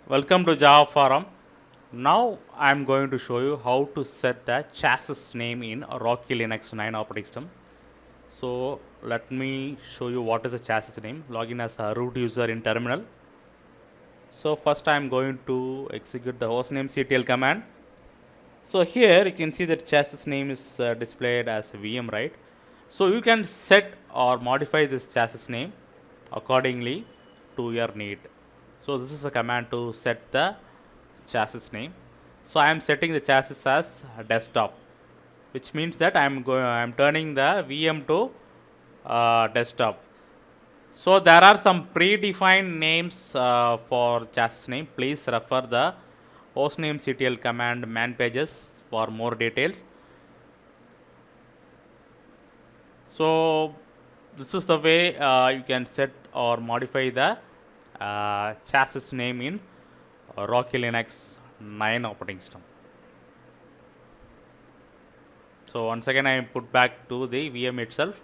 Welcome to Java Forum. Now I am going to show you how to set the chassis name in Rocky Linux 9 operating system. So let me show you what is a chassis name. Login as a root user in terminal. So first I am going to execute the hostname command. So here you can see that chassis name is displayed as VM, right? So you can set or modify this chassis name accordingly to your need. So this is a command to set the chassis name. So I am setting the chassis as desktop, which means that I am turning the VM to desktop. So there are some predefined names for chassis name. Please refer the hostname command man pages for more details. So this is the way you can set or modify the chassis name in Rocky Linux 9 operating system. So once again I put back to the VM itself.